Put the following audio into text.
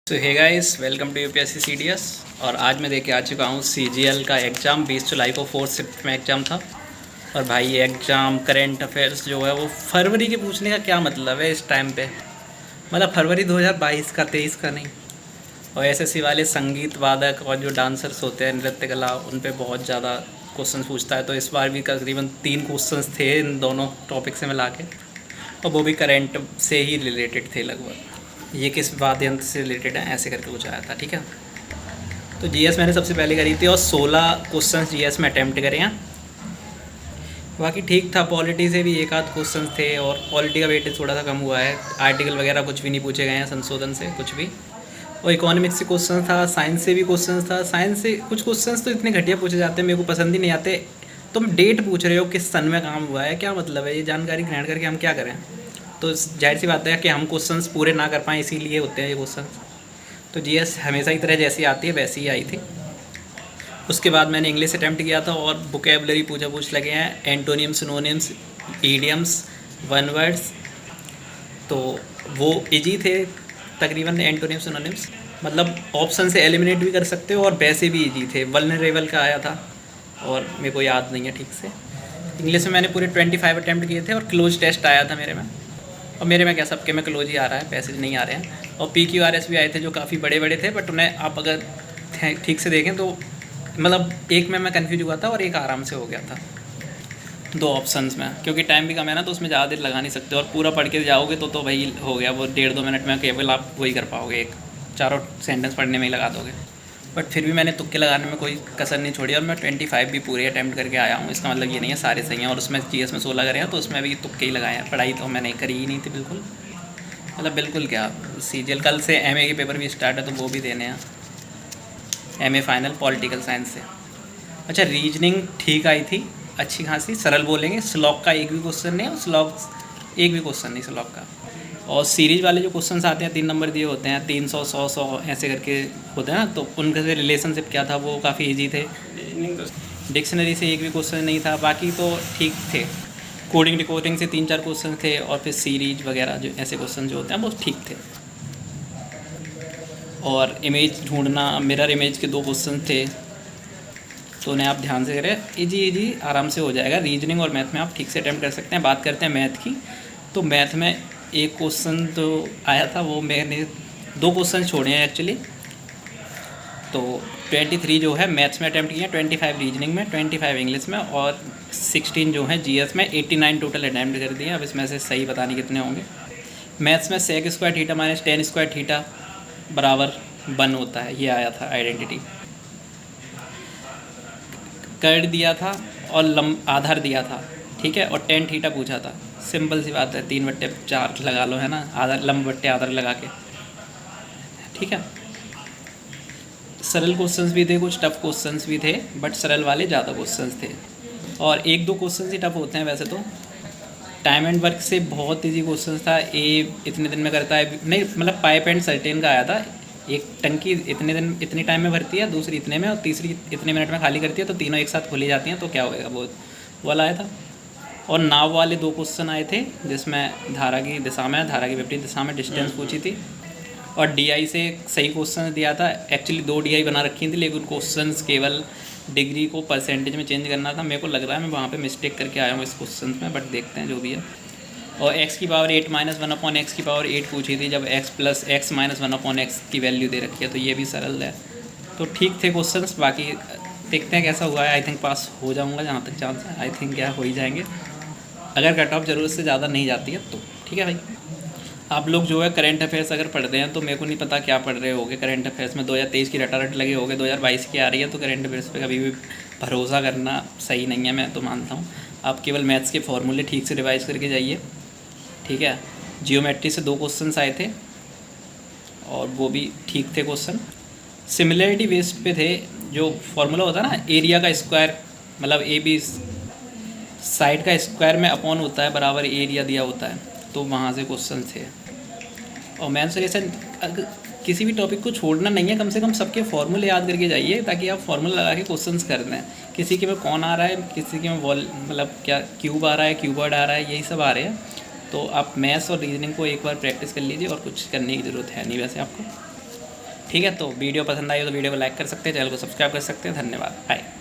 So hey guys, welcome to UPSC CDS. और आज मैं देके आ चुका हूँ सीजीएल का एग्ज़ाम। 20 जुलाई को फोर्थ शिफ्ट में एग्ज़ाम था। और भाई ये एग्ज़ाम करंट अफेयर्स जो है वो फरवरी के पूछने का क्या मतलब है इस टाइम पे। मतलब फरवरी 2022 का, 23 का नहीं। और एसएससी वाले संगीत वादक और जो डांसर्स होते हैं नृत्य कला, उन पे बहुत ज़्यादा क्वेश्चन पूछता है। तो इस बार भी तकरीबन 3 क्वेश्चन थे इन दोनों टॉपिक से मिला के, और वो भी करंट से ही रिलेटेड थे लगभग। ये किस वाद्य यंत्र से रिलेटेड है ऐसे करके कुछ आया था, ठीक है। तो जीएस मैंने सबसे पहले करी थी और 16 क्वेश्चंस जीएस में अटैम्प्ट करे हैं। बाकी ठीक था। पॉलिटी से भी एक आध क्वेश्चन थे और पॉलिटी का वेटेज थोड़ा सा कम हुआ है। आर्टिकल वगैरह कुछ भी नहीं पूछे गए हैं संशोधन से कुछ भी। और इकोनॉमिक्स से क्वेश्चन था, साइंस से भी क्वेश्चन था। साइंस से कुछ क्वेश्चन तो इतने घटिया पूछे जाते हैं, मेरे को पसंद ही नहीं आते। तुम डेट पूछ रहे हो, किस सन में काम हुआ है, क्या मतलब है? ये जानकारी ग्रहण करके हम क्या करें? तो जाहिर सी बात है कि हम क्वेश्चंस पूरे ना कर पाएँ, इसीलिए होते हैं ये क्वेश्चन। तो जीएस हमेशा की तरह जैसी आती है वैसी ही आई थी। उसके बाद मैंने इंग्लिश अटैम्प्ट किया था और वोकैबुलरी पूछ लगे हैं, antonym, synonyms, idioms, one words. तो वो इजी थे तकरीबन। एंटोनियम सिनोनिम्स मतलब ऑप्शन से एलिमिनेट भी कर सकते हो और वैसे भी इजी थे। वल्नरेबल का आया था और मेरे को याद नहीं है ठीक से। इंग्लिश में मैंने पूरे 25 अटैम्प्ट किए थे और क्लोज टेस्ट आया था मेरे में। और मेरे में क्या, सबके में क्लोज ही आ रहा है, पैसेज नहीं आ रहे हैं। और PQRS भी आए थे जो काफ़ी बड़े बड़े थे, बट उन्हें आप अगर ठीक से देखें तो मतलब एक में मैं कन्फ्यूज हुआ था और एक आराम से हो गया था दो ऑप्शंस में। क्योंकि टाइम भी कम है ना, तो उसमें ज़्यादा देर लगा नहीं सकते। और पूरा पढ़ के जाओगे तो भाई हो गया वो 1.5-2 मिनट में केवल आप वही कर पाओगे, एक चारों सेंटेंस पढ़ने में ही लगा दोगे। बट फिर भी मैंने तुक्के लगाने में कोई कसर नहीं छोड़ी और मैं 25 भी पूरे अटैम्प्ट करके आया हूँ। इसका मतलब ये नहीं है सारे सही हैं। और उसमें जीएस में 16 करे हैं तो उसमें भी तुक्के ही लगाए हैं। पढ़ाई तो मैंने करी ही नहीं थी बिल्कुल, मतलब बिल्कुल क्या। सीजीएल कल से एमए के पेपर भी स्टार्ट है तो वो भी देने हैं। एमए फाइनल पॉलिटिकल साइंस से। अच्छा, रीजनिंग ठीक आई थी, अच्छी खासी, सरल बोलेंगे। स्लॉक का एक भी क्वेश्चन नहीं, और स्लॉक एक भी क्वेश्चन नहीं स्लॉक का। और सीरीज वाले जो क्वेश्चन आते हैं 3 नंबर दिए होते हैं, 300, 100 ऐसे करके होते हैं ना, तो उनके से रिलेशनशिप क्या था वो काफ़ी इजी थे। डिक्शनरी से एक भी क्वेश्चन नहीं था, बाकी तो ठीक थे। कोडिंग डिकोडिंग से 3-4 क्वेश्चन थे और फिर सीरीज वगैरह जो ऐसे क्वेश्चन जो होते हैं वो ठीक थे। और इमेज ढूंढना, मिरर इमेज के 2 क्वेश्चन थे, तो उन्हें आप ध्यान से करें। इजी आराम से हो जाएगा। रीजनिंग और मैथ में आप ठीक से अटैम्प्ट कर सकते हैं। बात करते हैं मैथ की, तो मैथ में एक क्वेश्चन तो आया था, वो मैंने 2 क्वेश्चन छोड़े हैं एक्चुअली। तो 23 जो है मैथ्स में अटैम्प्ट किए हैं, 25 रीजनिंग में, 25 इंग्लिश में, और 16 जो है जीएस में। 89 टोटल अटैम्प्ट कर दिए। अब इसमें से सही पता नहीं कितने होंगे। मैथ्स में sec square theta minus tan square theta बराबर 1 होता है, ये आया था आइडेंटिटी। कर दिया था और आधार दिया था, ठीक है। और टेन थीटा पूछा था। सिंपल सी बात है, 3/4 लगा लो, है ना, आधार लंब बट्टे आधार लगा के, ठीक है। सरल क्वेश्चंस भी थे, कुछ टफ क्वेश्चंस भी थे, बट सरल वाले ज़्यादा क्वेश्चंस थे। और 1-2 क्वेश्चंस ही टफ होते हैं वैसे तो। टाइम एंड वर्क से बहुत ईजी क्वेश्चंस था। इतने दिन में करता है नहीं, मतलब पाइप एंड सर्टेन का आया था। एक टंकी इतने टाइम में भरती है, दूसरी इतने में, और तीसरी इतने मिनट में खाली करती है, तो तीनों एक साथ खोली जाती हैं, तो क्या होएगा वो वाला आया था। और नाव वाले 2 क्वेश्चन आए थे, जिसमें धारा की दिशा में, धारा की विपरीत दिशा में डिस्टेंस पूछी थी। और डीआई से सही क्वेश्चन दिया था। एक्चुअली 2 डीआई बना रखी थी, लेकिन क्वेश्चंस केवल डिग्री को परसेंटेज में चेंज करना था। मेरे को लग रहा है मैं वहाँ पे मिस्टेक करके आया हूँ इस क्वेश्चन में, बट देखते हैं जो भी है। और x की पावर 8 - 1/x की पावर 8 पूछी थी, जब x + x - 1/x की वैल्यू दे रखी है, तो ये भी सरल है। तो ठीक थे क्वेश्चंस। बाकी देखते हैं कैसा हुआ है। आई थिंक पास हो जाऊँगा, जहाँ तक चांस है। आई थिंक क्या हो ही जाएंगे, अगर कट ऑफ ज़रूरत से ज़्यादा नहीं जाती है तो, ठीक है भाई। आप लोग जो है करंट अफेयर्स अगर पढ़ते हैं, तो मेरे को नहीं पता क्या पढ़ रहे होगे करंट अफेयर्स में। 2023 की रटारट लगे होगे, 2022 की आ रही है, तो करंट अफेयर्स पे कभी भी भरोसा करना सही नहीं है, मैं तो मानता हूँ। आप केवल मैथ्स के फॉर्मूले ठीक से रिवाइज करके जाइए, ठीक है। जियोमेट्री से 2 क्वेश्चन आए थे और वो भी ठीक थे क्वेश्चन। सिमिलरिटी बेस्ड पे थे। जो फॉर्मूला होता है ना, एरिया का स्क्वायर, मतलब AB साइड का स्क्वायर में अपॉन होता है, बराबर एरिया दिया होता है, तो वहाँ से क्वेश्चन थे। और मैन सजेशन, किसी भी टॉपिक को छोड़ना नहीं है, कम से कम सबके फॉर्मूले याद करके जाइए, ताकि आप फॉर्मूला लगा के क्वेश्चंस कर दें। किसी के में कौन आ रहा है, किसी के में मतलब क्या क्यूब आ रहा है, क्यूबर्ड आ रहा है, यही सब आ रहे हैं। तो आप मैथ्स और रीजनिंग को एक बार प्रैक्टिस कर लीजिए, और कुछ करने की ज़रूरत है नहीं वैसे आपको। ठीक है, तो वीडियो पसंद आई हो तो वीडियो को लाइक कर सकते हैं, चैनल को सब्सक्राइब कर सकते हैं। धन्यवाद, बाय।